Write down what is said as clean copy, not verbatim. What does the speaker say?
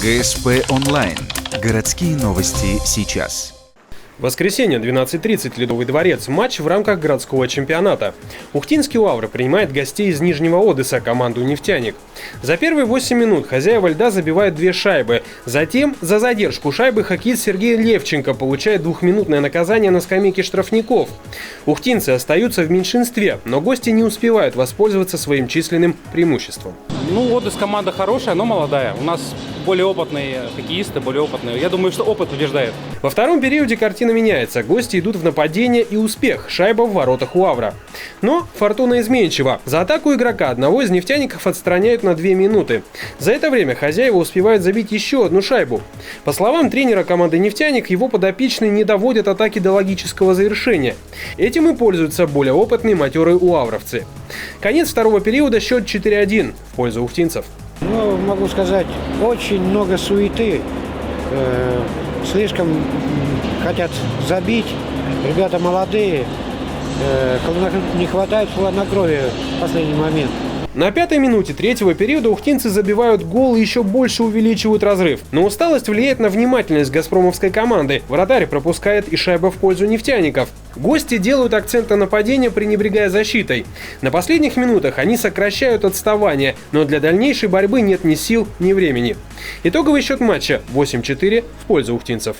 ГСП онлайн. Городские новости сейчас. Воскресенье, 12:30, Ледовый дворец. Матч в рамках городского чемпионата. Ухтинский «Лавр» принимает гостей из Нижнего Одесса, команду «Нефтяник». За первые 8 минут хозяева льда забивают 2 шайбы. Затем за задержку шайбы хоккеист Сергей Левченко получает 2-минутное наказание на скамейке штрафников. Ухтинцы остаются в меньшинстве, но гости не успевают воспользоваться своим численным преимуществом. Одесс команда хорошая, но молодая. У нас более опытные хоккеисты, более опытные. Я думаю, что опыт побеждает. Во втором периоде картина меняется. Гости идут в нападение и успех. Шайба в воротах у «Лавра». Но фортуна изменчива. За атаку игрока одного из нефтяников отстраняют на 2 минуты. За это время хозяева успевают забить еще одну шайбу. По словам тренера команды «Нефтяник», его подопечные не доводят атаки до логического завершения. Этим и пользуются более опытные матерые улавровцы. Конец второго периода, счет 4-1 в пользу ухтинцев. Могу сказать, очень много суеты. Слишком хотят забить. Ребята молодые. Не хватает хладнокровия в последний момент. На 5-й минуте третьего периода ухтинцы забивают гол и еще больше увеличивают разрыв. Но усталость влияет на внимательность газпромовской команды. Вратарь пропускает и шайба в пользу нефтяников. Гости делают акцент на нападение, пренебрегая защитой. На последних минутах они сокращают отставание, но для дальнейшей борьбы нет ни сил, ни времени. Итоговый счет матча 8-4 в пользу ухтинцев.